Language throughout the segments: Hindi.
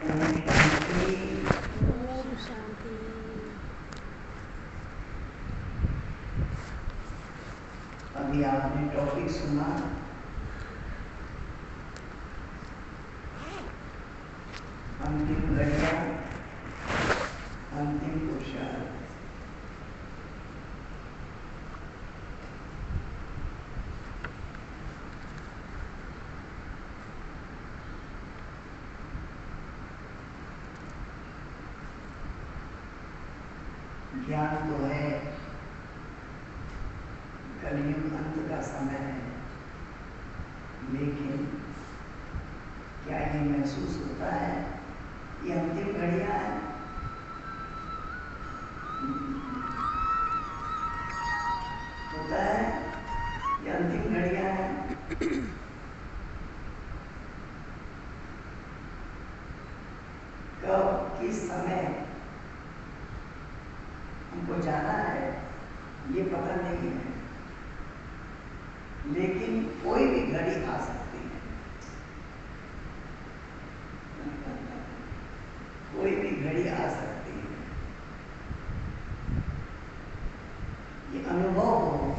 अभी आपने टॉपिक सुना, अंतिम घड़ियां, अंतिम पुरुषार्थ। ज्ञान तो है, कलयुग अंत का समय है, लेकिन क्या ये महसूस होता है ये अंतिम घड़ियां हैं? होता है ये अंतिम घड़ियां हैं? कब किस समय हमको जाना है ये पता नहीं है, लेकिन कोई भी घड़ी आ सकती है। कोई भी घड़ी आ सकती है। ये अनुभव हो।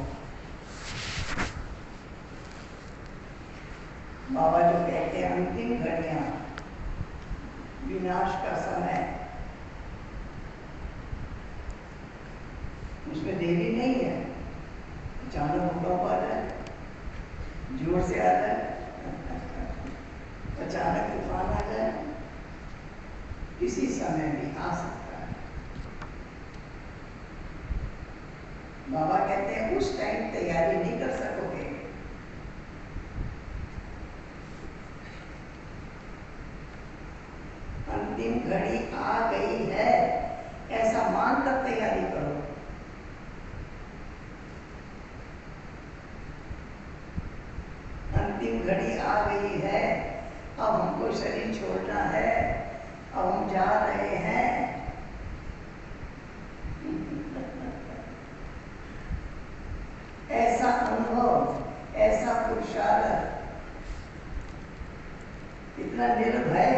बाबा जो कहते हैं अंतिम घड़ियां, विनाश का समय, उसमें देरी नहीं है। अचानक भूकंप आ जाए, जोर से आ जाए, अचानक तूफान आ जाए, किसी समय भी आ सकता है। बाबा कहते हैं उस टाइम तैयारी नहीं कर सकोगे। अंतिम घड़ी आ गई है ऐसा मानकर तैयारी करो। अंतिम घड़ी आ गई है, अब हमको शरीर छोड़ना है, अब हम जा रहे हैं। ऐसा अनुभव, ऐसा पुरुषार्थ, इतना निर्भय।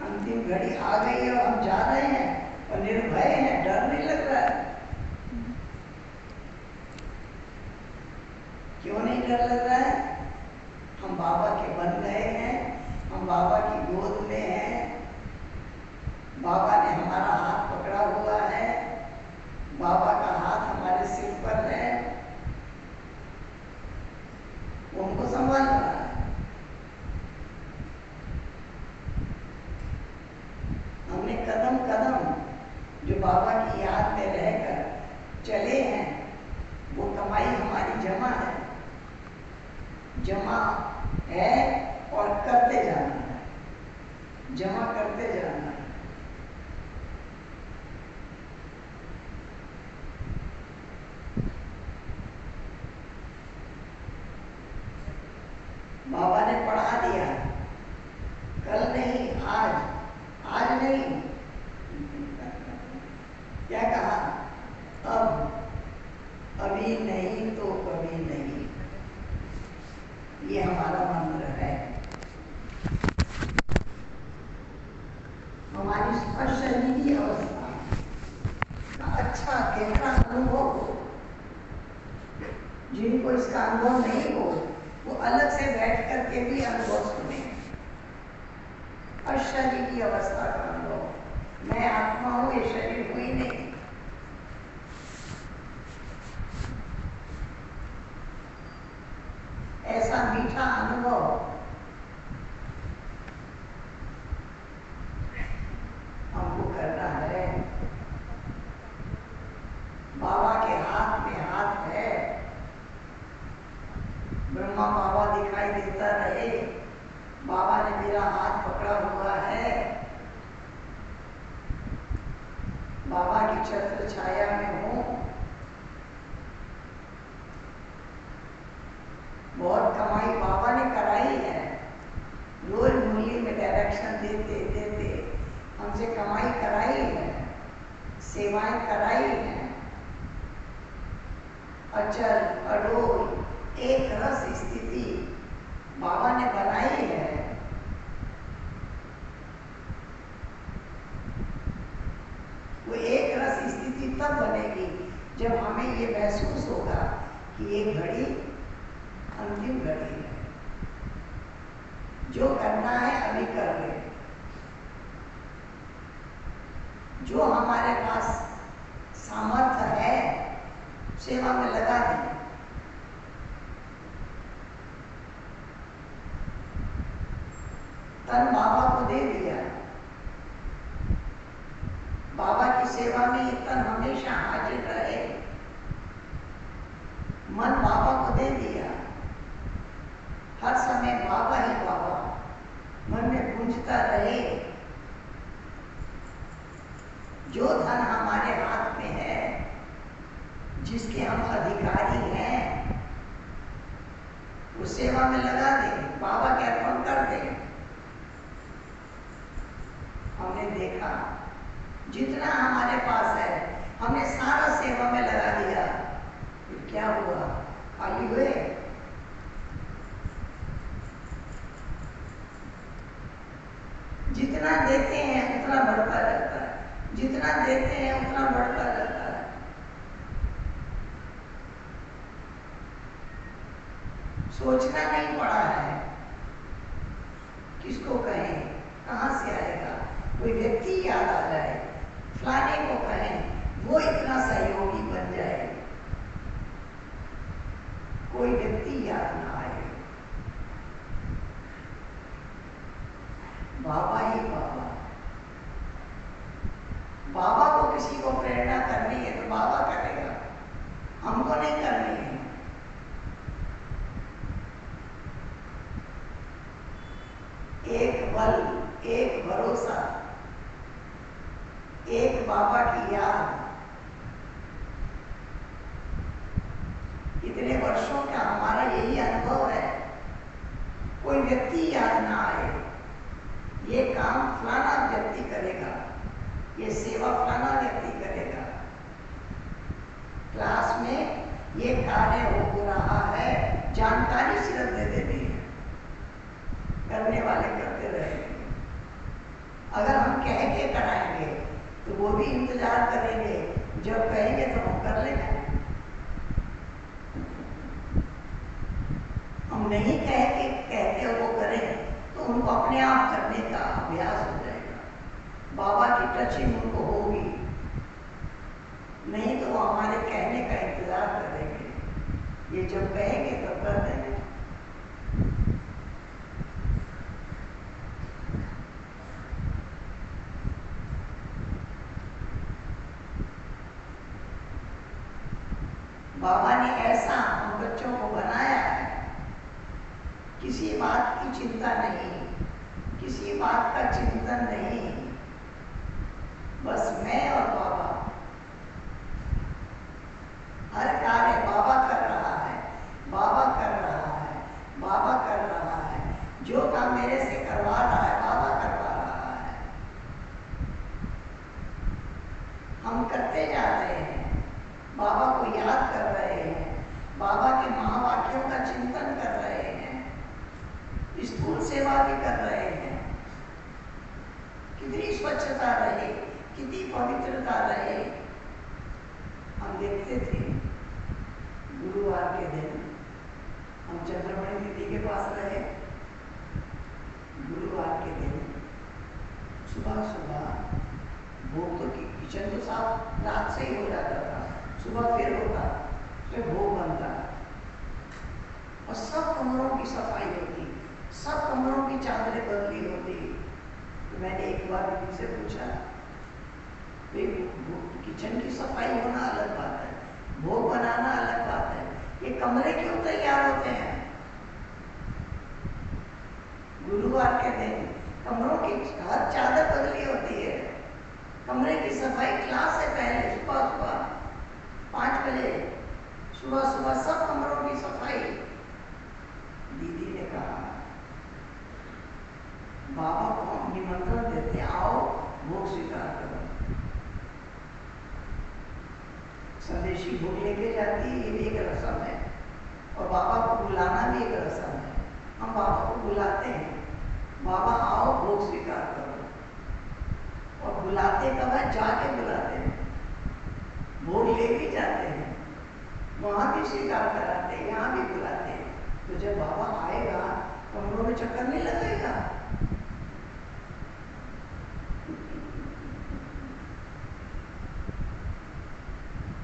अंतिम घड़ी आ गई है और हम जा रहे हैं और निर्भय हैं, डर नहीं लग रहा है। क्यों नहीं डर लग रहा है? हम बाबा के बन गए हैं, हम बाबा की गोद में हैं, बाबा ने हमारा हाथ पकड़ा हुआ है, बाबा का हाथ हमारे सिर पर है, वो हमको संभाल रहा है। हमने कदम कदम जो बाबा की याद में रहकर चले हैं, वो कमाई हमारी जमा है, जमा है और करते जाना है, जमा करते जाना है। बाबा ने पढ़ा दिया, कल नहीं आज, आज नहीं, क्या कहा? अब, अभी नहीं तो कभी नहीं, ये हमारा मंत्र है। हमारी स्पर्शनीय अवस्था का अच्छा गहरा अनुभव हो। जिनको इसका अनुभव नहीं हो वो अलग से बैठ करके भी अनुभव सुने। अशरीरी अवस्था का अनुभव, मैं आत्मा हूं, ये शरीर हुई नहीं। ऐसा मीठा अनुभव हमको करना है। बाबा के हाथ में हाथ है, ब्रह्मा बाबा दिखाई देता रहे, बाबा ने मेरा हाथ पकड़ा हुआ है, बाबा की छत्र छाया में हूं। बहुत कमाई बाबा ने कराई है, रोज मुरली में डायरेक्शन देते देते हमसे कमाई कराई है, सेवाएं कराई है। अचल अडोल एक रस स्थिति बाबा ने बनाई है। जब हमें ये महसूस होगा कि ये घड़ी अंतिम घड़ी है, जो करना है अभी कर ले, जो हमारे पास सामर्थ्य है सेवा में लगा दें। तन बाबा को दे दिया, बाबा की सेवा में ये तन हमेशा हाजिर रहे। मन बाबा को दे दिया, हर समय बाबा ही बाबा मन में गूंजता रहे। जो धन हमारे हाथ में है, जिसके हम अधिकारी हैं, वो सेवा में लगा दें, बाबा के अर्पण कर दें। हमने देखा जितना हमारे पास है हमने सारा सेवा में लगा दिया, फिर क्या हुआ? खाली हुए। जितना देते हैं उतना बढ़ता जाता है, जितना देते हैं उतना बढ़ता जाता है। सोचना नहीं पड़ा है, किसको कहें, कहां से आएगा। कोई व्यक्ति याद आ जाए, फलाने को कहें, वो इतना सहयोगी बन जाए। कोई व्यक्ति याद ना आए, बाबा ही बाबा। बाबा को किसी को प्रेरणा करनी है तो बाबा करेगा, हमको नहीं करनी है। एक बल, एक भरोसा, एक बाबा की याद। इतने वर्षों का हमारा यही अनुभव है। कोई व्यक्ति याद ना आए, ये काम फलाना व्यक्ति करेगा, ये सेवा फलाना व्यक्ति करेगा, क्लास में ये कार्य हो रहा है, जानकारी सिर्फ दे देनी है, करने वाले करते रहेंगे। अगर हम कह के कराएंगे तो वो भी इंतजार करेंगे, जब कहेंगे तो हम कर लेंगे। हम नहीं कहते वो करें तो उनको अपने आप करने का अभ्यास हो जाएगा, बाबा की टचिंग उनको होगी। नहीं तो वो हमारे कहने का इंतजार करेंगे, ये जब कहेंगे तब कर देंगे। बाबा ने ऐसा हम बच्चों को बनाया है, किसी बात की चिंता नहीं, किसी बात का चिंतन नहीं, बस मैं और बाबा। हर कार्य बाबा कर रहा है, बाबा कर रहा है, बाबा कर रहा है। जो काम मेरे से करवा रहा है बाबा करवा रहा है। हम करते जा रहे हैं, बाबा को याद कर रहे हैं, बाबा के महावाक्यों का चिंतन कर रहे हैं, स्थूल सेवा भी कर रहे हैं। कितनी स्वच्छता रहे, कितनी पवित्रता रहे। हम देखते थे गुरुवार के दिन हम चंद्रमणि दीदी के पास रहे। गुरुवार के दिन सुबह सुबह भोग तो किचन तो साफ रात से ही हो जाता था, सुबह फिर होता, फिर भोग बनता और सब कमरों की सफाई होती, सब कमरों की चादरें बदली होती। तो मैंने एक बार दीदी से पूछा, किचन की सफाई होना अलग बात है, भोग बनाना अलग बात है, ये कमरे क्यों तैयार होते हैं? गुरुवार के दिन कमरों की हर चादर बदली होती है। कमरे की सफाई क्लास से पहले सुबह 5 बजे सुबह सब कमरों की सफाई। दीदी ने कहा, बाबा को हम निमंत्रण देते, आओ भोग स्वीकार करो। संदेशी भोग लेके जाती है, ये भी एक रस्म है, और बाबा को बुलाना भी एक रस्म है। हम बाबा को बुलाते हैं, बाबा आओ भोग स्वीकार करो, और बुलाते कब है? जाके बुलाते हैं। भोग ले भी जाते हैं, वहां भी स्वीकार कराते हैं, यहाँ भी बुलाते हैं। तो जब बाबा आएगा कमरों में चक्कर नहीं लगेगा।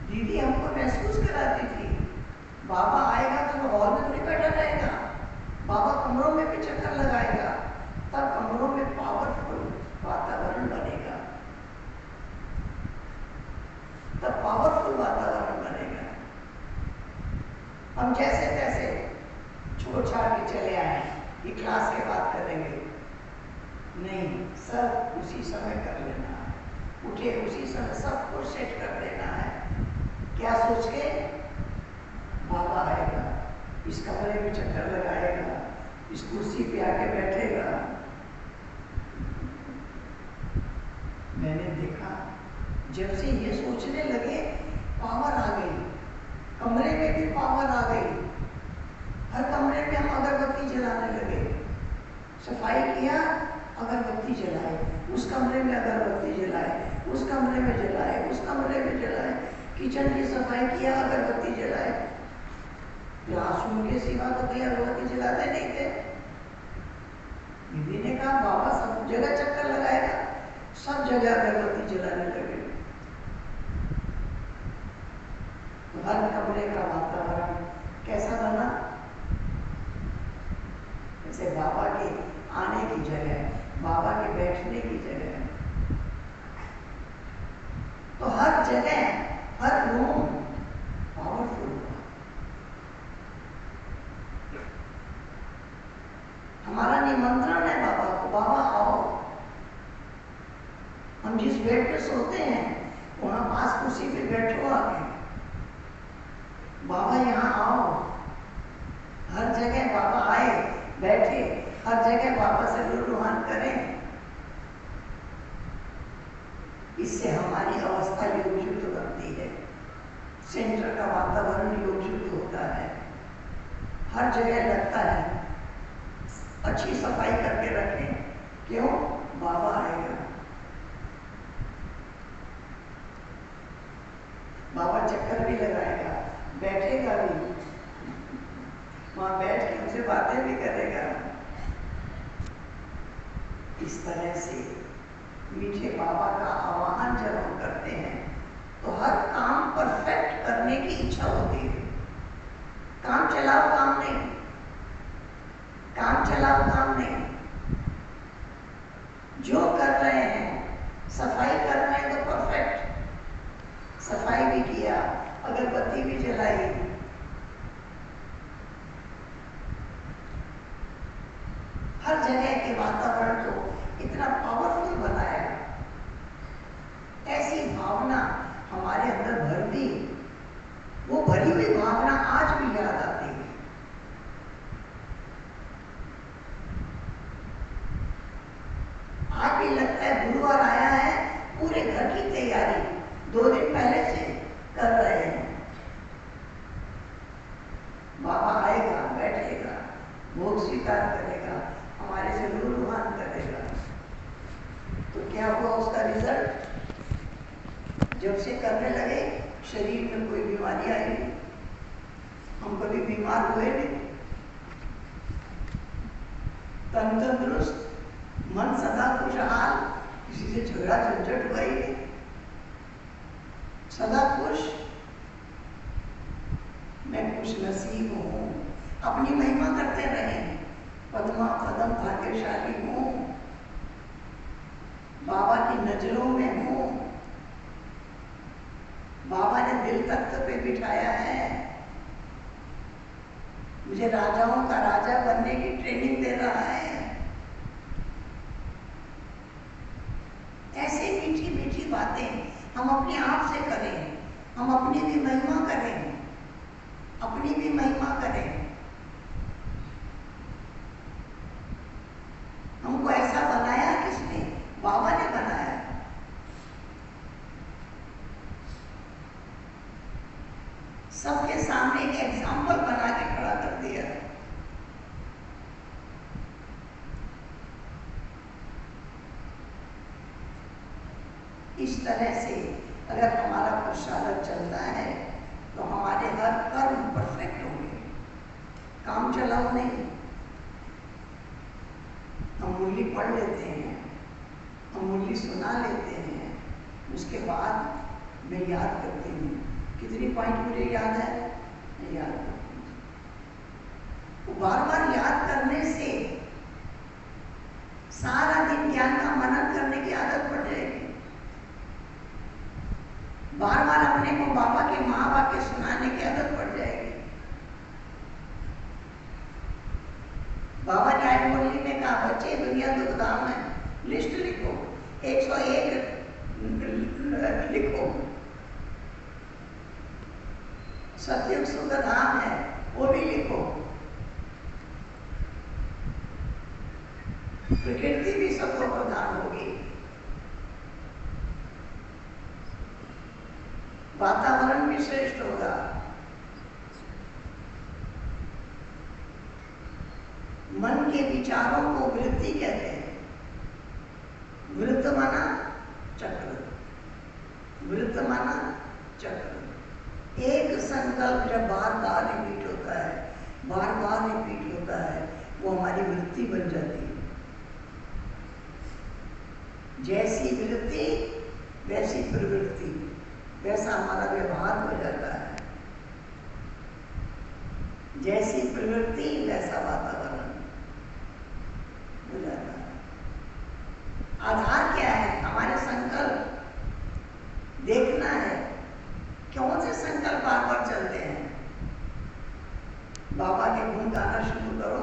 दीदी हमको महसूस कराती थी, बाबा आएगा तो हॉल में थोड़ी बैठा रहेगा, बाबा कमरों में भी चक्कर लगाएगा, तब कमरों में पावरफुल वातावरण बनेगा, तब पावरफुल वातावरण बनेगा। हम जैसे तैसे छोड़ छाड़ के चले आए कि क्लास के बाद करेंगे, नहीं, सब उसी समय कर लेना है, उठे उसी समय सब कुछ सेट कर देना है। क्या सोच के? बाबा आएगा, इस कमरे में चक्कर लगाएगा, इस कुर्सी पे आके बैठेगा। मैंने देखा जब से ये सोचने लगे पावर आ गई, कमरे में भी पावर आ गई। हर कमरे में हम अगरबत्ती जलाने लगे, सफाई किया अगरबत्ती जलाए, उस कमरे में अगरबत्ती जलाए, उस कमरे में जलाए, उस कमरे में जलाए, किचन की सफाई किया अगरबत्ती जलाए। क्लासरूम के सिवा तो कहीं अगरबत्ती जलाते नहीं थे। दीदी ने कहा बाबा सब जगह चक्कर लगाएगा, सब जगह अगरबत्ती जलाने लगे। तो हर कमरे का वातावरण कैसा बना? जैसे बाबा के आने की जगह, बाबा के बैठने की जगह। तो हर जगह, हर रूम पावरफुल हुआ। हमारा निमंत्रण है बाबा को, बाबा आओ। हम जिस बेड पे सोते हैं वहां पास कुर्सी पे बैठो आके, बाबा यहाँ आओ। हर जगह बाबा आए, बैठे, हर जगह बाबा से रूहान करें। इससे हमारी अवस्था योगयुक्त बनती है, सेंटर का वातावरण योगयुक्त होता है। हर जगह लगता है अच्छी सफाई करके रखें, क्यों? बाबा आएगा। बाबा चक्कर भी लगाएगा, बैठेगा भी, वहां बैठ के उनसे बातें भी करेगा। इस तरह से मीठे बाबा का आवाहन जब हम करते हैं तो हर काम परफेक्ट करने की इच्छा होती है। काम चलाओ काम नहीं, काम चलाओ काम नहीं। जो कर रहे हैं, सफाई कर रहे हैं तो परफेक्ट सफाई भी किया, अगरबत्ती भी जलाई, हर जगह के वातावरण को इतना पावरफुल बनाया। ऐसी भावना हमारे अंदर भर दी, वो भरी हुई भावना आज भी याद आती है। आज भी लगता है गुरुवार आया है, पूरे घर की तैयारी 2 दिन पहले से कर रहे हैं। बाबा आएगा, बैठेगा, भोग स्वीकार करेगा, हमारे से रूहान करेगा। तो क्या हुआ उसका रिजल्ट? जब से करने लगे शरीर में कोई बीमारी आई नहीं, हम कभी बीमार हुए नहीं, तन तंदुरुस्त, मन सदा खुशहाल, किसी से झगड़ा झंझट हुआ ही नहीं, सदा खुश। मैं खुश नसीब हूँ, अपनी महिमा करते रहे, पद्मा पदम भाग्यशाली हूँ, बाबा की नजरों में हूँ, बाबा ने दिल तख्त पे बिठाया है, मुझे राजाओं का राजा बनने की ट्रेनिंग दे रहा है। ऐसे मीठी मीठी बातें हम अपने आप से करें, हम अपनी भी महिमा करें, अपनी भी महिमा करें। हमको ऐसा बनाया किसने? बाबा ने बनाया। सबके सामने एक एग्जाम्पल बना के खड़ा कर दिया। इस तरह से अगर हमारा पुरुषार्थ चलता है तो हमारे हर कर्म परफेक्ट होंगे, काम चलाओ नहीं। हम मुरली पढ़ लेते हैं, हम मुरली सुना लेते हैं, उसके बाद मैं याद करती हूँ कितनी पॉइंट मुझे याद है, मैं याद करती हूँ। बार बार याद करने से सारा दिन ज्ञान का मनन करने की आदत पड़ जाएगी। बार बार अपने को बाबा के महावाक्य सुनाने की आदत पड़ जाएगी। बाबा ने आज मुरली में कहा, बच्चे दुनिया दुखधाम है, लिस्ट लिखो, 101 लिखो। सतयुग सुख धाम है, वो भी लिखो। प्रकृति भी सत्व प्रधान होगी, वातावरण भी श्रेष्ठ होगा, मन के विचारों को वृत्ति कहते हैं। वृत्त माना चक्र, वृत्त माना चक्र। एक संकल्प जब बार बार रिपीट होता है, बार बार रिपीट होता है, वो हमारी वृत्ति बन जाती है। जैसी वृत्ति वैसी प्रवृत्ति, वैसा हमारा व्यवहार हो जाता है। जैसी प्रवृत्ति वैसा वातावरण हो जाता है। आधार क्या है? हमारे संकल्प। देखना है कौन से संकल्प बार बार चलते हैं। बाबा के गुण गाना शुरू करो,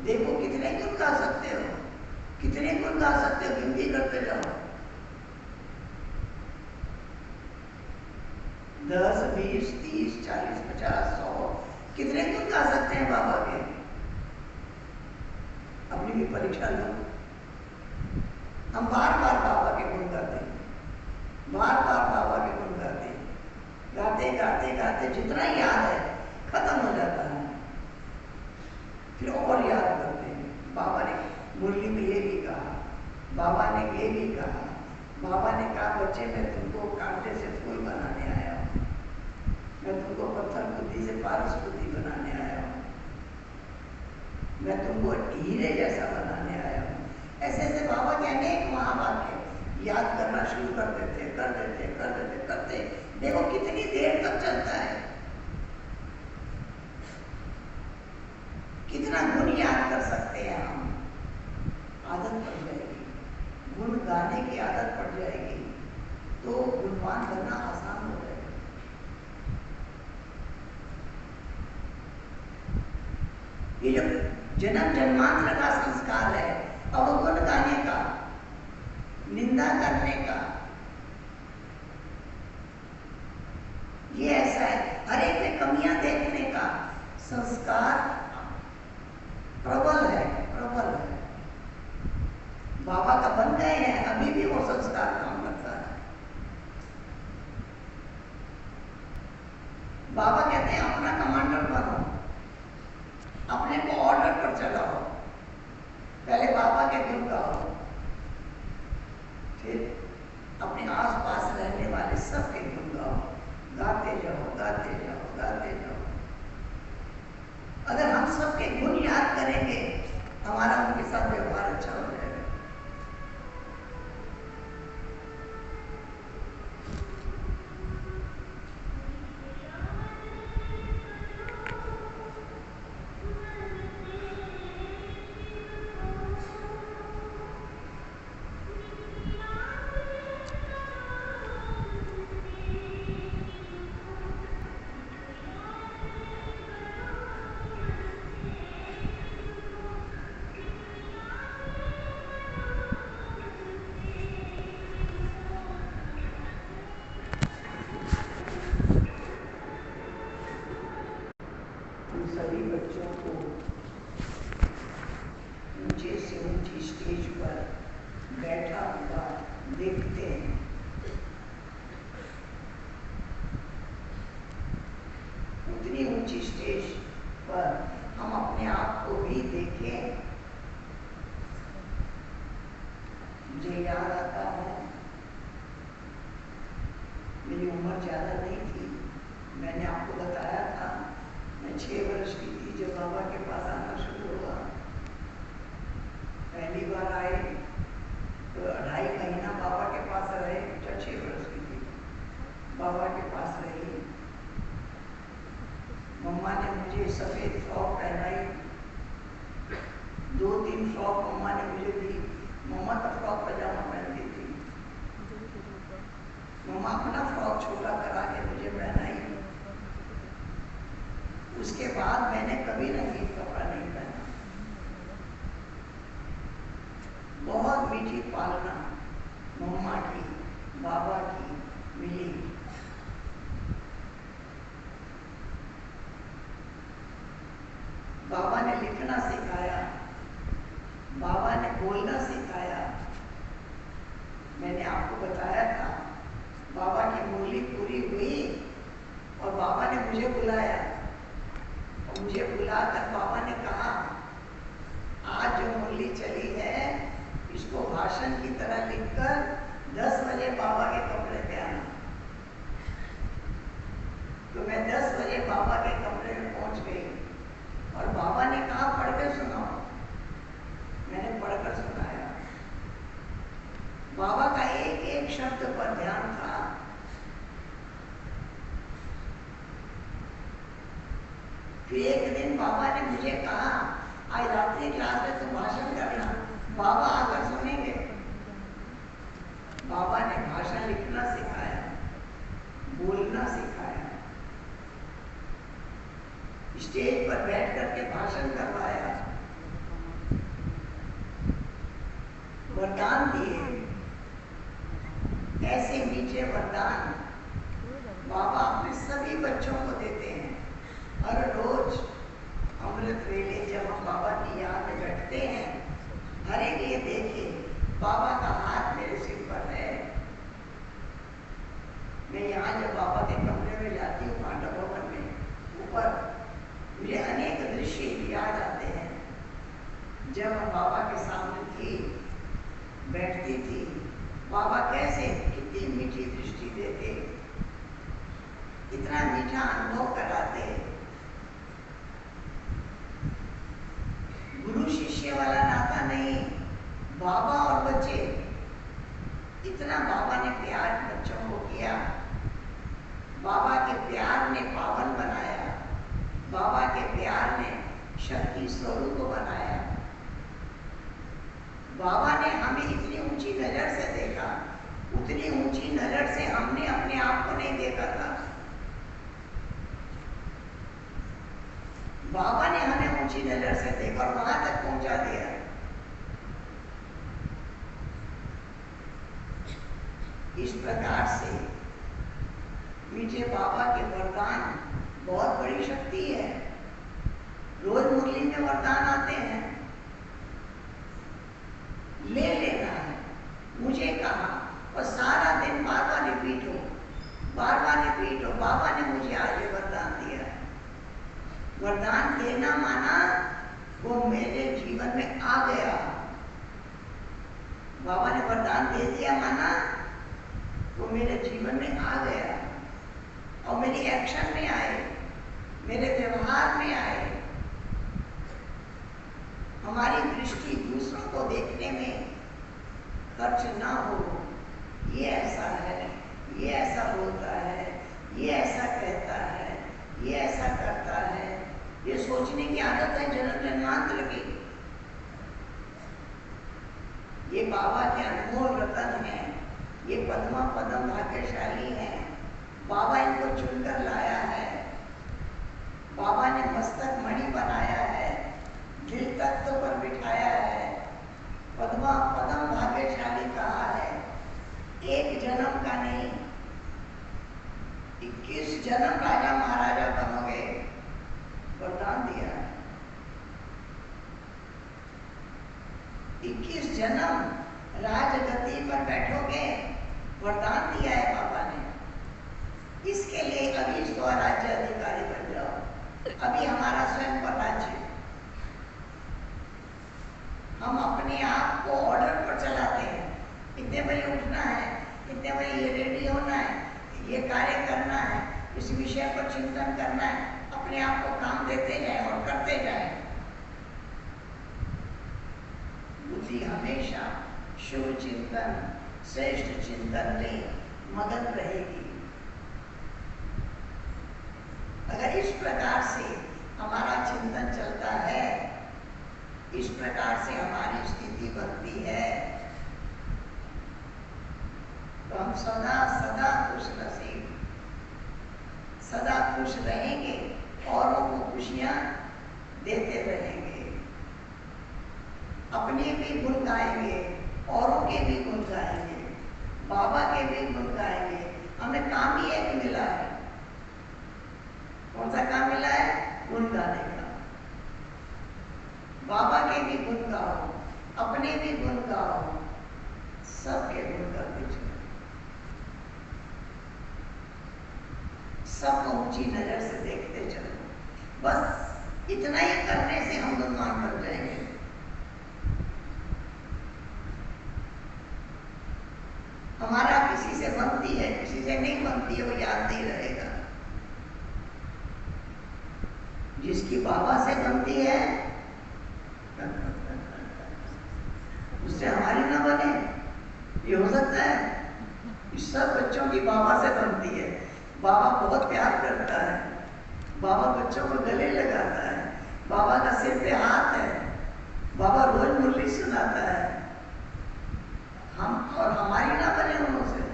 देखो कितने गुण गा सकते हो, कितने गुण गा सकते हो, गिनती करते जाओ। 10, 20, 30, 40, 50, 100 कितने गुण गा सकते हैं बाबा के। अपनी भी परीक्षा लो। हम बार बार बाबा के गुण गाते हैं, बार बार बाबा के गुण गाते हैं, गाते गाते गाते जितना याद है खत्म हो जाता है, फिर और याद करते हैं। बाबा ने मुरली में ये भी कहा, बाबा ने ये भी कहा, बाबा ने कहा बच्चे मैं तुमको कांटे से फूल बनाने आया हूँ, मैं तुमको पत्थर बुद्धि से पारस बुद्धि बनाने आया हूँ, मैं तुमको हीरे जैसा बनाने आया हूँ। ऐसे ऐसे बाबा के अनेक महावाक्य याद करना शुरू कर देते, कर देते, कर देते, करते। देखो कितनी देर तक चलता है, कितना गुण याद कर सकते हैं हम। आदत पड़ जाएगी, गुण गाने की आदत पड़ जाएगी तो गुणवान बनना आसान हो जाएगा। ये जो जन्म जन्मांतर का संस्कार है, अवगुण गाने का, निंदा करने का, ये ऐसा है। हर एक में कमियां देखने का संस्कार प्रबल है, प्रबल है। बाबा का बन गए हैं, अभी भी वो संस्कार काम करता है। बाबा कहते हैं अपना कमांडर बनो, अपने को ऑर्डर पर चलाओ। पहले बाबा के गुण गाओ, फिर अपने आसपास रहने वाले सबके गुण गाओ। गाते जाओ, गाते जाओ, गाते जाओ। अगर हम सबके गुण याद करेंगे, हमारा उनके साथ व्यवहार अच्छा हो जाएगा। सभी बच्चों को ऊंचे से ऊंची स्टेज पर बैठा हुआ देखते हैं। उतनी ऊंची स्टेज पर हम अपने आप को भी देखें। मुझे याद आता है मेरी उम्र ज़्यादा नहीं थी। मैंने आपको बताया था मैं 6 वर्ष की थी जब बाबा के पास आना शुरू हुआ। पहली बार आए तो 2.5 महीना बाबा के पास रहे, जब 6 वर्ष की थी बाबा के पास रही। मम्मा ने मुझे सफ़ेद फ्रॉक पहनाई, 2-3 फ्रॉक मम्मा ने मुझे दी। मम्मा तो फ्रॉक पजामा पहनती थी, मम्मा अपना फ्रॉक छोटा करा के मुझे पहनाई। उसके बाद मैंने कभी रंगीन कपड़ा नहीं पहना। बहुत मीठी पालना मम्मा की बाबा की मिली। बाबा ने लिखना सिखाया, बाबा ने बोलना सिखाया। मैंने आपको बताया था बाबा की मुरली पूरी हुई और बाबा ने मुझे बुलाया और मुझे बुलाकर बाबा ने कहा आज जो मुरली चली है इसको भाषण की तरह लिखकर 10 बजे बाबा के कमरे पे आना। तो मैं 10 बजे बाबा के कमरे में पहुंच गई और बाबा ने कहा पढ़कर सुनाओ। मैंने पढ़कर सुनाया। बाबा का एक एक शब्द पर ध्यान था। फिर एक दिन बाबा ने मुझे कहा आज रात्रि क्लास में तुम भाषण करना, बाबा आकर सुनेंगे। बाबा ने भाषण लिखना सिखाया, बोलना सिखाया, स्टेज पर बैठ करके भाषण करवाया, वरदान दिए। ऐसे मीठे वरदान बाबा अपने सभी बच्चों को देते हैं। हर रोज अमृत वेले जब हम बाबा की याद में बैठते हैं, हर एक ये देखिए बाबा का हाथ मेरे सिर पर है। मैं यहाँ जब बाबा के कमरे में जाती हूँ पांडव भवन में ऊपर, मुझे अनेक दृश्य याद आते हैं। जब हम बाबा के सामने थी, बैठती थी, बाबा कैसे कितनी मीठी दृष्टि देते, इतना मीठा अनुभव कराते। गुरु शिष्य वाला नाता नहीं, बाबा और बच्चे, इतना बाबा ने प्यार बच्चों को किया। बाबा के प्यार ने पावन बनाया, बाबा के प्यार ने शक्ति स्वरूप बनाया। बाबा ने हमें इतनी ऊंची नजर से देखा, उतनी ऊंची नजर से हमने अपने आप को नहीं देखा था। बाबा ने हमें ऊंची नजर से देखा और वहां तक पहुंचा दिया। इस प्रकार से मीठे बाबा के वरदान बहुत बड़ी शक्ति है। रोज मुरली में वरदान आते हैं, ले लेना है। मुझे कहा और सारा दिन बार बार रिपीट हो, बार बार रिपीट हो। बाबा ने मुझे आज ये वरदान दिया है। वरदान देना माना वो मेरे जीवन में आ गया। बाबा ने वरदान दे दिया माना वो मेरे जीवन में आ गया और मेरी एक्शन में आए, मेरे व्यवहार में आए। हमारी दृष्टि दूसरों को देखने में खर्च ना हो। ये ऐसा है, ये ऐसा बोलता है, ये ऐसा कहता है, ये ऐसा करता है, ये सोचने की आदत है जन्म जन्मांतर की। ये बाबा के अनमोल रतन है, ये पद्मा पदम भाग्यशाली है। बाबा इनको चुनकर लाया है, बाबा ने मस्तक मणि बनाया है, दिल तख्त पर बिठाया है, पद्मा पदम भाग्यशाली कहा है। एक जन्म का नहीं, 21 जन्म राजा महाराजा बनोगे, वरदान दिया है। 21 जन्म राजगद्दी पर बैठोगे, वरदान दिया है बाबा ने। इसके लिए अभी स्वराज्य अधिकारी बन जाओ। अभी हमारा स्वयं का राज्य, हम अपने आप को ऑर्डर पर चलाते हैं। कितने बजे उठना है, कितने बजे ये रेडी होना है, ये कार्य अपने आप को काम देते जाए और करते जाए। बुद्धि हमेशा शुभ चिंतन, श्रेष्ठ चिंतन में मगन रहेगी। अगर इस प्रकार से हमारा चिंतन चलता है, इस प्रकार से हमारी स्थिति बनती है, तो हम सदा सदा खुश नसीब, सदा खुश रहेंगे, औरों को खुशियां देते रहेंगे, अपने भी गुण गाएंगे, औरों के भी गुण गाएंगे, बाबा के भी गुण गाएंगे। हमें काम ही एक मिला है। कौन सा काम मिला है? गुण गाने का। बाबा के भी गुण गाओ, अपने भी गुण गाओ, सबके गुण करते चलो, सबको ऊंची नजर से देखते चलो। बस इतना ही करने से हम गुणवान बन जाएंगे। हमारा किसी से बनती है, किसी से नहीं बनती है, वो याद नहीं रहेगा। जिसकी बाबा से बनती है उससे हमारी ना बने, ये हो सकता है? इस सब बच्चों की बाबा से बनती है। बाबा बहुत प्यार करता है, बाबा बच्चों को गले लगाता है, बाबा का सिर पे हाथ है, बाबा रोज मुरली सुनाता है। हम और हमारी ना बने उनसे।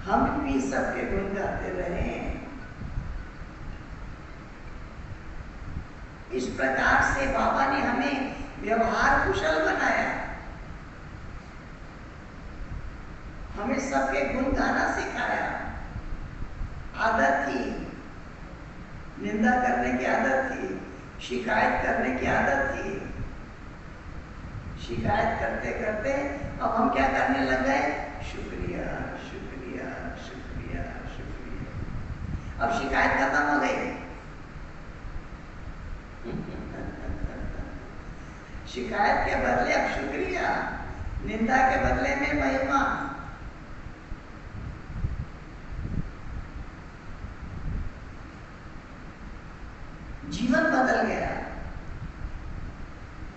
हम भी सबके गुण गाते रहें। इस प्रकार से बाबा ने हमें व्यवहार कुशल बनाया, हमें सबके गुण गाना सिखाया। आदत थी, निंदा करने की आदत थी, शिकायत करने की आदत थी। शिकायत करते करते अब हम क्या करने लग गए? शुक्रिया शुक्रिया शुक्रिया शुक्रिया। अब शिकायत खत्म हो गई। शिकायत के बदले अब शुक्रिया, निंदा के बदले में महिमा। जीवन बदल गया।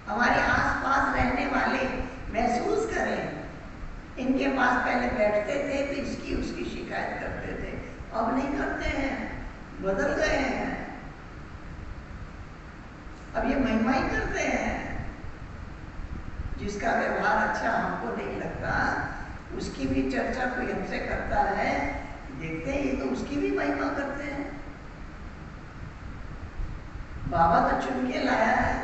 हमारे आसपास रहने वाले महसूस करें, इनके पास पहले बैठते थे तो इसकी उसकी शिकायत करते थे, अब नहीं करते हैं, बदल गए हैं। अब ये महिमा ही करते हैं। जिसका व्यवहार अच्छा हमको नहीं लगता, उसकी भी चर्चा कोई हमसे करता है, देखते हैं ये तो उसकी भी महिमा करते हैं। बाबा तो चुन के लाया है,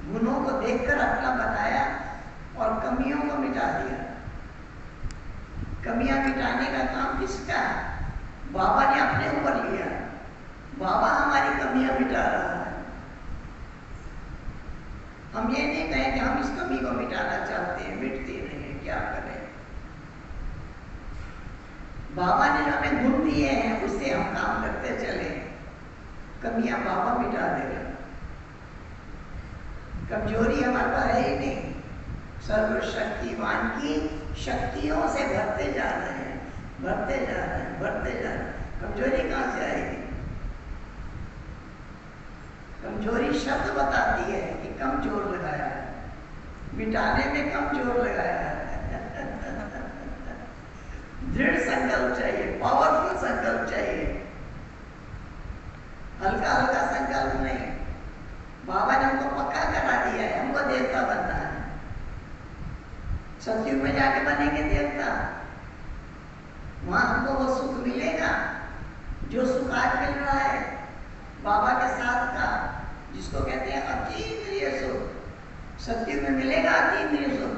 गुणों को देखकर अपना बनाया और कमियों को मिटा दिया। कमियां मिटाने का काम किसका है? बाबा ने अपने ऊपर लिया। बाबा हमारी कमियां मिटा रहा है। हम ये नहीं कहें कि हम इस कमी को मिटाना चाहते हैं, मिटती नहीं है, क्या करें। बाबा ने हमें गुण दिए हैं, उससे हम काम करते चले, कमियां बाबा मिटा देगा। कमजोरी हमारे पास है ही नहीं, सर्वशक्तिवान की शक्तियों से भरते जा रहे हैं, भरते जा रहे हैं, भरते जा रहे हैं। कमजोरी कहां से आएगी? कमजोरी शब्द बताती है कि कम जोर लगाया है, मिटाने में कम जोर लगाया है। दृढ़ संकल्प चाहिए, पावरफुल संकल्प चाहिए, हल्का हल्का संकल्प नहीं। बाबा ने हमको पक्का करा दिया है, हमको देवता बनना है। सतयुग में जाके बनेंगे देवता, वहां हमको वो सुख मिलेगा जो सुख आज मिल रहा है बाबा के साथ का, जिसको कहते हैं अतीन्द्रिय सुख। सतयुग में मिलेगा अतीन्द्रिय सुख।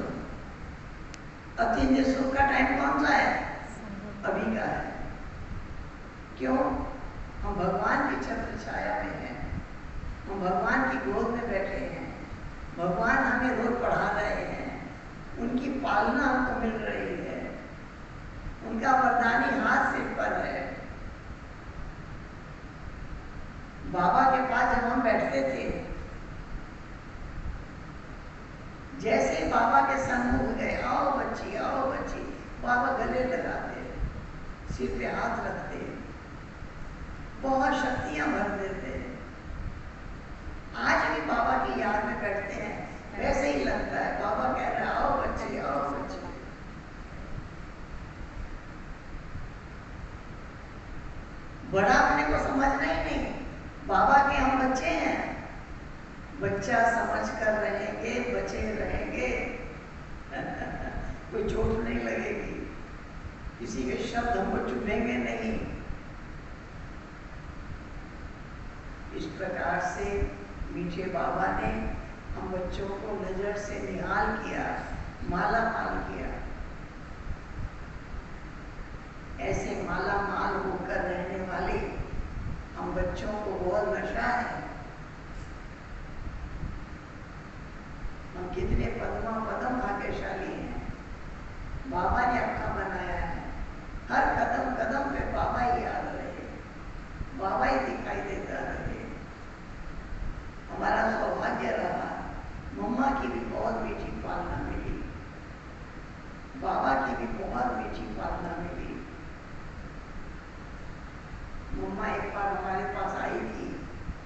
अतीन्द्रिय सुख का टाइम कौन सा है? अभी का है। क्यों? हम भगवान की छत्र छाया में हैं, हम भगवान की गोद में बैठे हैं, भगवान हमें रोज पढ़ा रहे हैं, उनकी पालना हमको मिल रही है, उनका वरदानी हाथ सिर पर है। बाबा के पास जब हम बैठते थे, जैसे बाबा के सन्मुख गए, आओ बच्ची, बाबा गले लगाते, सिर पे हाथ रखते, बहुत शक्तियां भर देते हैं। आज भी बाबा की याद में बैठते हैं, वैसे ही लगता है बाबा कह रहे आओ बच्चे, आओ बच्चे। बड़ा अपने को समझना ही नहीं, बाबा के हम बच्चे हैं। बच्चा समझ कर रहेंगे, बचे रहेंगे। कोई चोट नहीं लगेगी, किसी के शब्द हमको चुभेंगे नहीं। इस प्रकार से मीठे बाबा ने हम बच्चों को नजर से निहाल किया, माला माल किया। ऐसे माला माल होकर रहने वाले हम बच्चों को बहुत नशा है। हम कितने पद्मा पदम भाग्यशाली हैं, बाबा ने अपना बनाया है। हर कदम कदम पे बाबा ही याद रहे, बाबा ही दिखाई देता रहे। हमारा सौभाग्य रहा, मम्मा की भी बहुत मीठी पालना मिली, बाबा की भी बहुत मीठी पालना मिली। मम्मा एक बार हमारे पास आई थी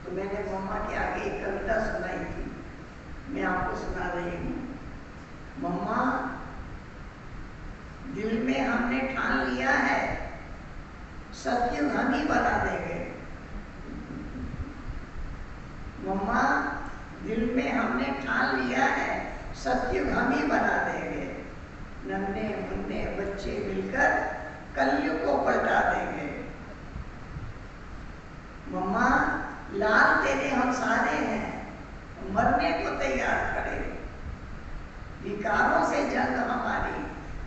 तो मैंने मम्मा के आगे एक कविता सुनाई थी, मैं आपको सुना रही हूँ। मम्मा, दिल में हमने ठान लिया है, सत्युग हम ही बना देंगे। मम्मा, दिल में हमने ठान लिया है, सत्युग हम ही बना देंगे। नन्हे मुन्ने बच्चे मिलकर कलयुग को पलटा देंगे। मम्मा, लाल तेरे हम सारे हैं, मरने को तैयार खड़े। विकारों से जंग हमारी,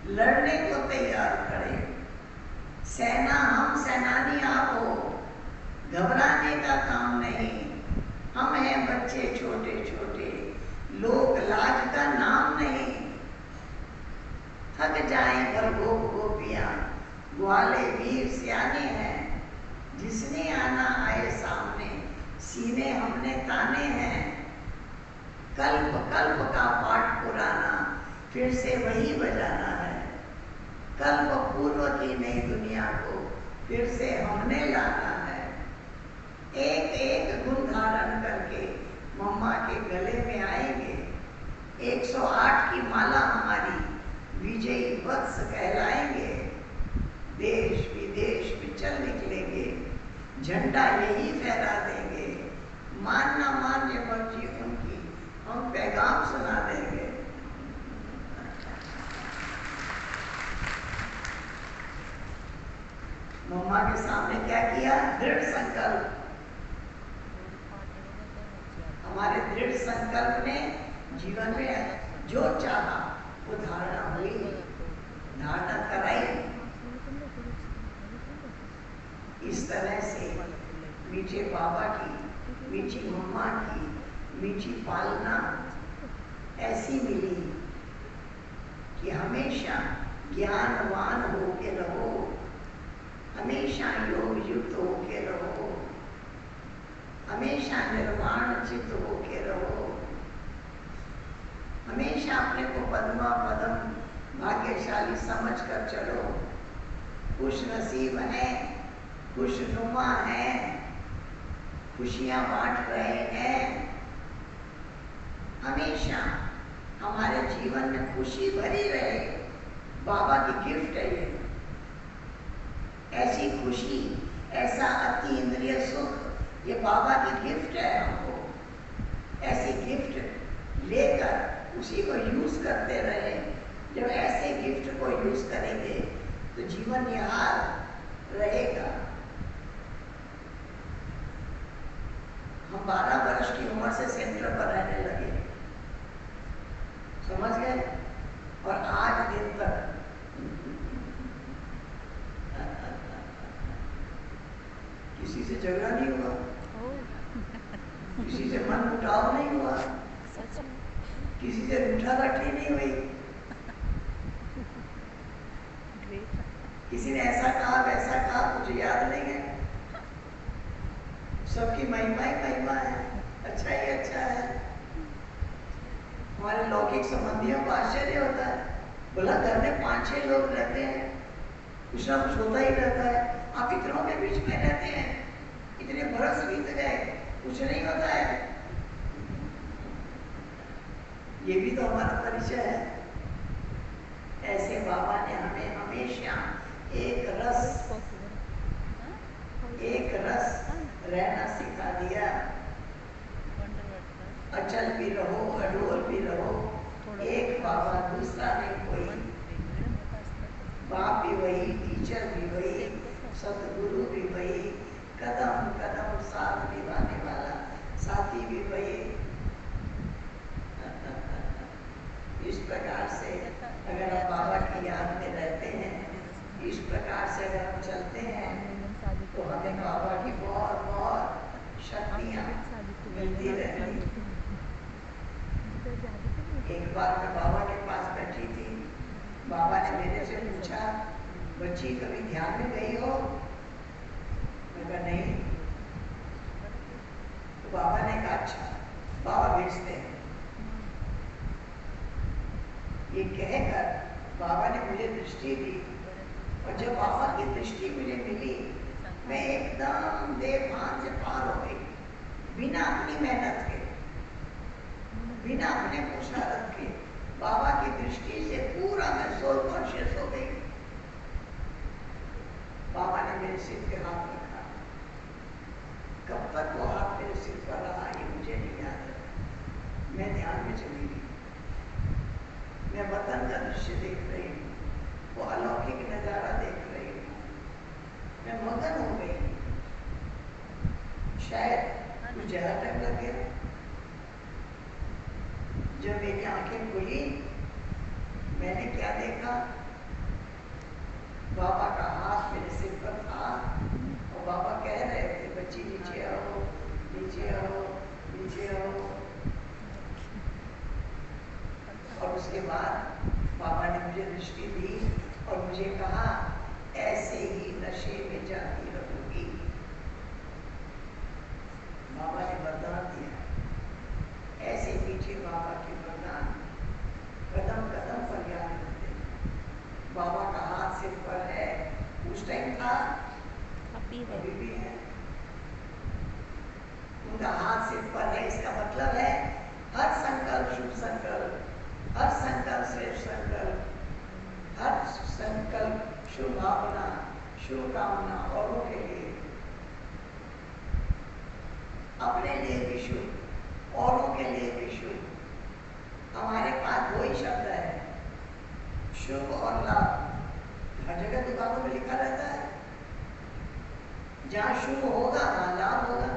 लड़ने को तैयार खड़े। सेना हम, सेनानी आप हो, घबराने का काम नहीं। हम हैं बच्चे छोटे छोटे, लोक लाज का नाम नहीं। थक जाए पर गोपियां, ग्वाले वीर सियाने हैं। जिसने आना आए सामने, सीने हमने ताने हैं। कल्प कल्प का पाठ पुराना, फिर से वही बजाना है। कल्प पूर्व की नई दुनिया को फिर से हमने लाना है। एक एक गुण धारण करके मम्मा के गले में आएंगे। 108 की माला हमारी, विजयी वत्स कहलाएंगे। देश विदेश में चल निकलेंगे, झंडा यही फहरा देंगे। मानना मान्य मर्जी उनकी, हम पैगाम सुना देंगे। मम्मा के सामने क्या किया? दृढ़ संकल्प। हमारे दृढ़ संकल्प ने जीवन में जो चाहा वो धारणा हुई, धारणा कराई। इस तरह से मीठे बाबा की, मीठी मम्मा की मीठी पालना ऐसी मिली कि हमेशा ज्ञानवान होके रहो, हमेशा योग युक्त होके रहो, हमेशा निर्वाण चित्त होके रहो, हमेशा अपने को पद्मा पदम भाग्यशाली समझ कर चलो। खुश नसीब है, खुशनुमा है, खुशियां बांट रहे हैं। हमेशा हमारे जीवन में खुशी भरी रहे, बाबा की गिफ्ट है ये। ऐसी खुशी, ऐसा अति इंद्रिय सुख, ये बाबा की गिफ्ट है हमको। ऐसी गिफ्ट लेकर उसी को यूज करते रहे। जब ऐसे गिफ्ट को यूज करेंगे तो जीवन निहाल रहेगा। हम 12 वर्ष की उम्र से सेंटर पर रहने लगे, समझ गए, और आज दिन तक किसी से झगड़ा नहीं हुआ, किसी से मन मुटाव नहीं हुआ, किसी से रूठारठी नहीं हुई। किसी ने ऐसा कहा वैसा कहा, कुछ याद नहीं है। सबकी महिमा ही महिमा है, अच्छा ही अच्छा है। हमारे लौकिक संबंधियों को आश्चर्य होता है, बोला घर में 5-6 लोग रहते हैं, कुछ ना कुछ होता ही रहता है। आप इतनों के बीच में रहते हैं, इतने बरस बीत गए, कुछ नहीं होता है। ये भी तो हमारा परिचय है। ऐसे बाबा ने हमें हमेशा एक रस रहना सिखा दिया। अचल भी रहो, अडोल भी रहो, एक बाबा दूसरा नहीं कोई। बाप भी वही, टीचर भी वही, सतगुरु भी वही, कदम कदम साथ निभाने वाला साथी भी वही। इस प्रकार से अगर हम बाबा की याद में रहते हैं, इस प्रकार से अगर हम चलते हैं, तो हमें बाबा की बहुत बहुत शक्तियाँ मिलती रहेंगी। एक बार मैं बाबा के पास बैठी थी, बाबा ने मेरे से पूछा, बच्ची कभी ध्यान में गई हो? मैं कहा नहीं। तो बाबा ने कहा अच्छा, बाबा भेजते हैं। ये कहकर बाबा ने मुझे दृष्टि दी, और जब बाबा की दृष्टि मुझे मिली, मैं एकदम देवभान से पार हो गई, बिना अपनी मेहनत के, बिना अपने पुरुषार्थ के। बाबा की दृष्टि से पूरा मैं सोल कॉन्शियस हो गई। बाबा ने मेरे सिर पे हाथ रखा। कब तक वो हाथ मेरे सिर पर रहा ये मुझे नहीं याद है। मैं ध्यान में चली गई। मैं वतन का दृश्य देख रही हूँ, वो अलौकिक नजारा देख रही हूँ। मैं मगन हो गई। शायद मुझे ज्यादा टाइम लग गया। जब मेरी आंखें खुली, मैंने क्या देखा? बाबा का हाथ मेरे सिर पर था, और बाबा कह रहे थे, बच्ची नीचे आओ, नीचे आओ, नीचे आओ। और उसके बाद बाबा ने मुझे दृष्टि दी और मुझे कहा, ऐसे ही नशे में जाती रहोगी। बाबा ने वरदान दिया। ऐसे मीठे बाबा के वरदान कदम कदम पर याद करते हैं। बाबा का हाथ सिर पर है, उस टाइम था, अभी भी है। उनका हाथ सिर पर है, इसका मतलब है हर संकल्प शुभ संकल्प, हर संकल्प श्रेष्ठ संकल्प, हर संकल्प शुभ भावना, शुभ कामना औरों के लिए, अपने लिए भी शुभ, औरों के लिए भी शुभ। हमारे पास वही शब्द है, शुभ और लाभ। हर जगह दुकानों में लिखा रहता है, जहां शुभ होगा वहां लाभ होगा,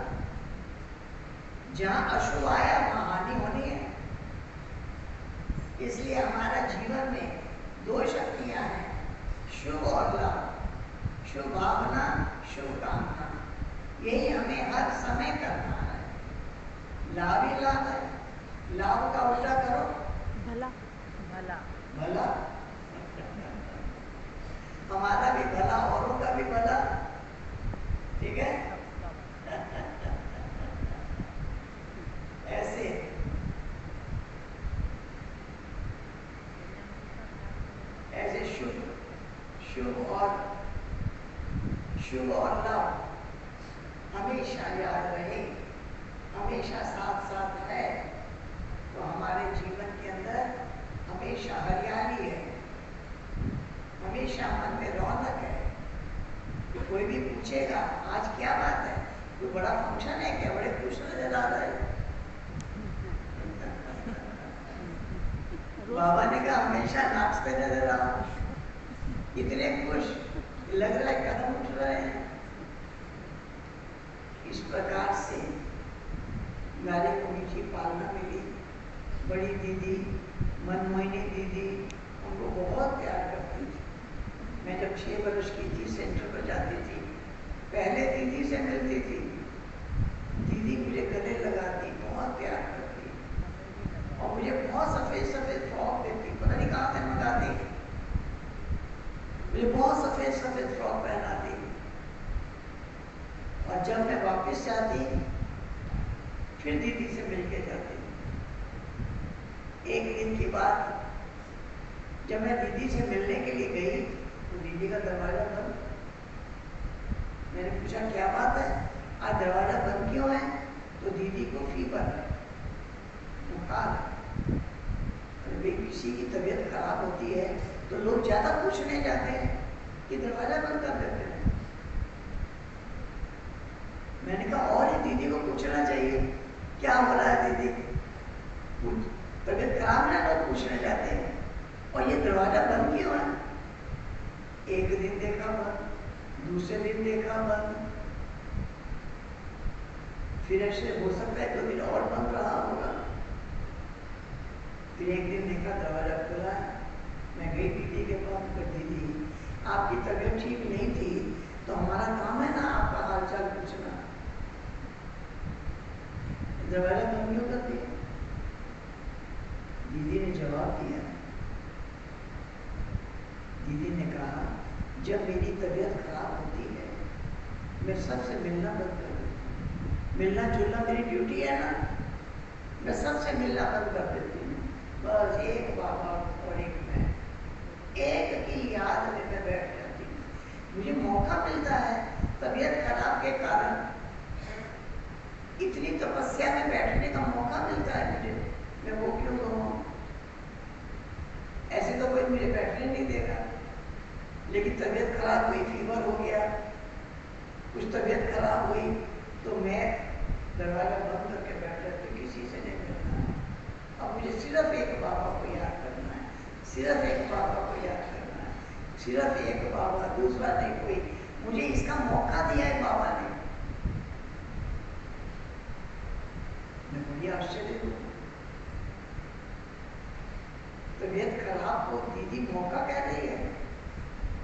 जहां अशुभ आया वहां हानि होनी है। इसलिए हमारा जीवन में दो शक्तियां हैं, शुभ और लाभ, शुभ भावना, शुभ कामना। यही हमें हर समय करना है। लाभ ही लाभ है, लाभ का उल्टा करो भला भला भला। हमारा भी भला, औरों का भी भला, ठीक है। ऐसे ऐसे शुभ और लाभ हमेशा याद रहे, हमेशा साथ साथ है, तो हमारे जीवन के अंदर हमेशा हरियाली है, हमेशा मन में रौनक है। कोई भी पूछेगा आज क्या बात है, कोई बड़ा फंक्शन है क्या, बड़े खुश नजर आ रहे हैं। बाबा ने कहा हमेशा नाचते नजर आओ, इतने खुश लग रहा है कदम उठ रहे हैं। इस प्रकार से गाली को मीठी पालना मिली। बड़ी दीदी, मनमोहिनी दीदी, उनको बहुत प्यार करती थी। मैं जब 6 वर्ष की थी, सेंटर पर जाती थी, पहले दीदी से मिलती थी। दीदी मुझे गले लगाती, बहुत प्यार करती, और मुझे बहुत सफेद सफेद फ्रॉक देती, पता नहीं कहाँ से मंगाती, मुझे बहुत सफेद सफेद फ्रॉक पहनाती। और जब मैं वापस जाती, फिर दीदी से मिलके जाती। एक दिन की बात, जब मैं दीदी से मिलने के लिए गई, तो दीदी का दरवाजा बंद। मैंने पूछा क्या बात है, आज दरवाजा बंद क्यों है? तो दीदी को फीवर है, बुखार है। अरे भाई किसी की तबीयत खराब होती है तो लोग ज्यादा पूछने जाते हैं कि दरवाजा बंद कर देते हैं। मैंने कहा और ये दीदी को पूछना चाहिए क्या हो रहा है दीदी, तबीयत खराब है, लोग पूछने जाते हैं। और ये दरवाजा बंद क्यों है? एक दिन देखा बंद, दूसरे दिन देखा बंद, फिर ऐसे हो सकता है 2 दिन और बंद रहा होगा। फिर एक दिन देखा दरवाजा खुला है। मैं गई दीदी के पास, कर दीदी आपकी तबीयत ठीक नहीं थी तो हमारा काम है ना आपका हालचाल पूछना, दरवाजा बंद क्यों कर दिया? दीदी ने जवाब दिया, दीदी ने कहा जब मेरी तबीयत खराब होती है मैं सबसे मिलना बंद कर देती हूँ। मिलना जुलना मेरी ड्यूटी है ना, मैं सबसे मिलना बंद कर देती हूँ। बस एक बाबा और एक मैं, एक की याद में मैं बैठ जाती हूँ। मुझे मौका मिलता है तबीयत खराब के कारण, इतनी तपस्या में बैठने का मौका मिलता है मुझे, मैं वो क्यों कहूँ? ऐसे तो कोई मुझे बैठने नहीं देगा। लेकिन तबीयत खराब हुई, फीवर हो गया, कुछ तबीयत खराब हुई तो मैं दरवाजा बंद करके बैठ जाती, किसी से नहीं मिलना। अब मुझे सिर्फ एक बाबा को याद करना है, सिर्फ एक बाबा को याद करना है, सिर्फ एक बाबा, दूसरा नहीं कोई। मुझे इसका मौका दिया है बाबा ने। मैं बड़ी आश्चर्य हूँ। तबीयत खराब हो दीदी मौका कह रही है,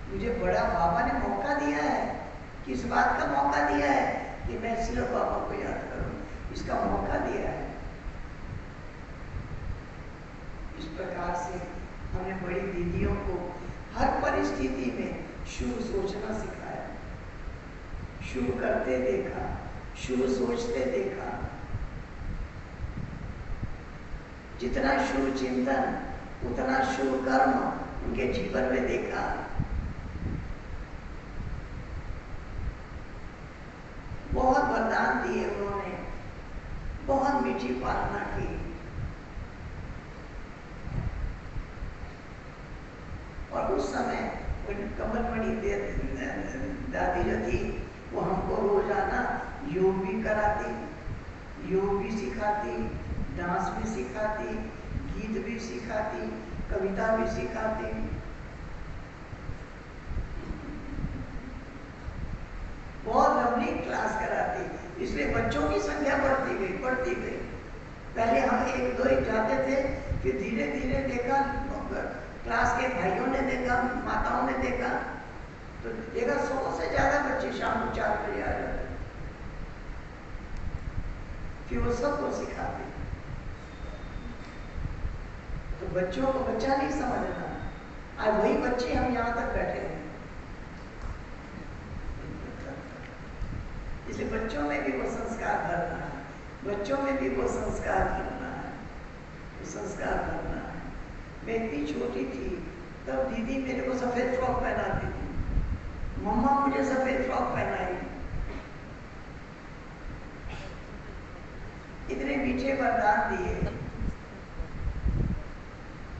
मुझे बड़ा बाबा ने मौका दिया है। किस बात का मौका दिया है? कि मैं सिर्फ बाबा को याद करूं, इसका मौका दिया है। इस प्रकार से हमने बड़ी दीदियों को हर परिस्थिति में शुभ सोचना सिखाया, शुभ करते देखा, शुभ सोचते देखा। जितना शुभ चिंतन उतना शुभ कर्म उनके जीवन में देखा। बहुत वरदान दिए उन्होंने, बहुत मीठी पालना की। और उस समय कमलमणि दादी जो थी वो हमको रोजाना योग भी कराती, योग भी सिखाती, डांस भी सिखाती, गीत भी सिखाती, कविता भी सिखाती। बहुत लंबी क्लास कराती, इसलिए बच्चों की संख्या बढ़ती गई, बढ़ती गई। पहले हम 1-2 ही जाते थे, फिर धीरे धीरे देखा, क्लास के भाइयों ने देखा, माताओं ने देखा, तो देखा 100 से ज्यादा बच्चे शाम को 4 बजे आ जाते। फिर वो सबको सिखाते। तो बच्चों को बच्चा नहीं समझना, आज वही बच्चे हम यहाँ तक बैठे हैं। इसलिए बच्चों में भी वो संस्कार भरना है, बच्चों में भी वो संस्कार भरना है, वो संस्कार भरना है। मैं इतनी छोटी थी तब दीदी मेरे को सफेद फ्रॉक पहनाती थी, मम्मा मुझे सफेद फ्रॉक पहनाई। इतने मीठे वरदान दिए।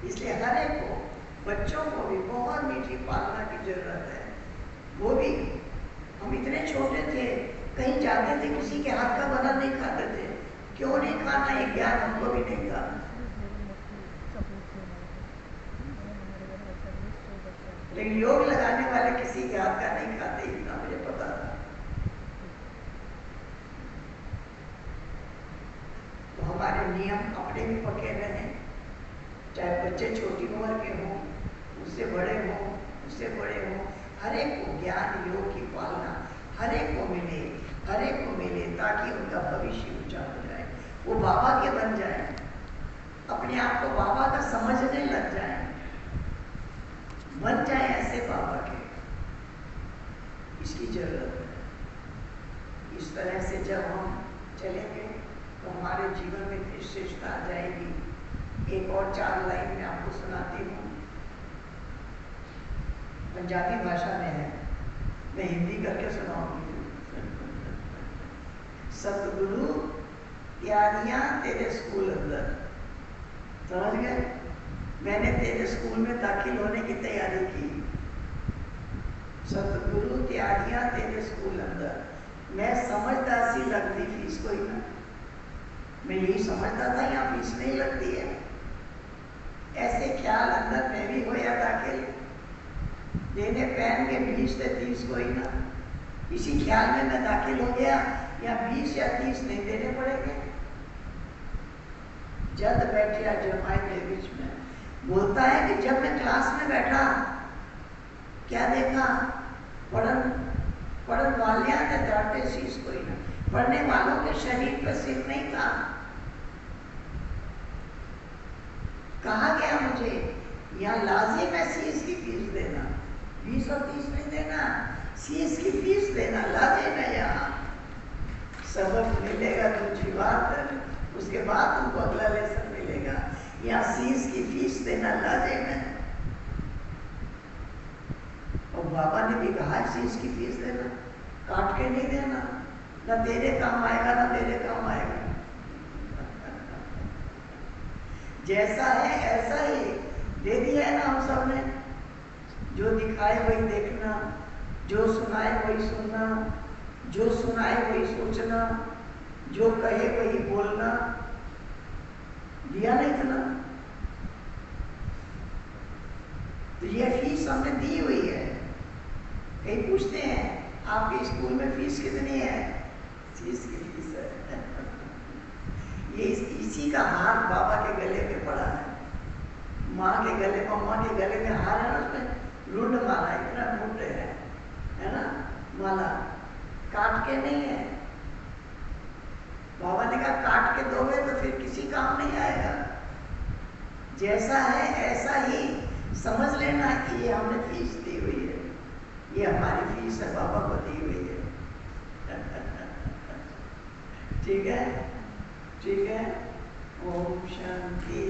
इसलिए हर एक को, बच्चों को भी बहुत मीठी पालना की जरूरत है। वो भी, हम इतने छोटे थे, कहीं जाते थे किसी के हाथ का बना नहीं खाते थे। क्यों नहीं खाना, ये ज्ञान हमको भी नहीं था। लेकिन योग लगाने वाले किसी के हाथ का नहीं खाते, इतना मुझे पता था। तो हमारे नियम अपने भी पक्के रहे, चाहे बच्चे छोटी उम्र के हों, उससे बड़े हों, उससे बड़े हों, हर एक को ज्ञान योग की पालना हर एक को मिले, हर एक को मिले, ताकि उनका भविष्य ऊंचा हो जाए, वो बाबा के बन जाए, अपने आप को बाबा का समझने लग जाए, बन जाए ऐसे बाबा के। इसकी जरूरत है। इस तरह से जब हम चलेंगे तो हमारे जीवन में फिर श्रेष्ठता आ जाएगी। एक और 4 लाइन में आपको सुनाती हूँ। पंजाबी भाषा में है, मैं हिंदी करके सुनाऊंगी। सतगुरु त्यारियां तेरे स्कूल अंदर, समझ गए? मैंने तेरे स्कूल में दाखिल होने की तैयारी की। सतगुरु त्यारियां तेरे स्कूल अंदर। मैं समझता सी लगती फीस कोई ना, मैं यही समझता था यहाँ फीस नहीं लगती है। ऐसे ख्याल अंदर में भी होया दाखिल, देने पैन के 20 से 30 कोई ना, इसी ख्याल में मैं दाखिल हो गया, या 20 या 30 नहीं देने पड़ेंगे। जद बैठिया जमाई के बीच में, बोलता है कि जब मैं क्लास में बैठा, क्या देखा? पढ़न वालिया ने डांटे शीश कोई ना, पढ़ने वालों के शरीर पर सिर नहीं था। कहा गया मुझे यहाँ लाजिम है शीश की फीस देना, 20 और 30 नहीं देना, शीश की फीस देना लाजिम है। यहाँ सबक मिलेगा दूसरी बात, उसके बाद तुमको अगला लेसन मिलेगा। यहाँ शीश की फीस देना लाजिम है। और बाबा ने भी कहा शीश की फीस देना, काट के नहीं देना, ना तेरे काम आएगा ना मेरे काम आएगा। जैसा है ऐसा ही दे दिया है ना हम सब ने। जो दिखाए वही देखना, जो सुनाए वही सुनना, जो सुनाए वही सोचना, जो कहे वही बोलना, दिया नहीं था ना? तो यह फीस हमने दी हुई है। कहीं पूछते हैं आपके स्कूल में फीस कितनी है? फीस की फीस है। ये इसी का हार बाबा के गले में पड़ा है। माँ के गले, मम्मा के गले में हार है ना, उसमें लुंड माला, इतना लुंड है ना माला, काट के नहीं है। बाबा ने कहा काट के दोगे तो फिर किसी काम नहीं आएगा। जैसा है ऐसा ही समझ लेना कि ये हमने फीस दी हुई है, ये हमारी फीस है, बाबा को दी हुई है। ठीक है, ठीक है। ओम शांति।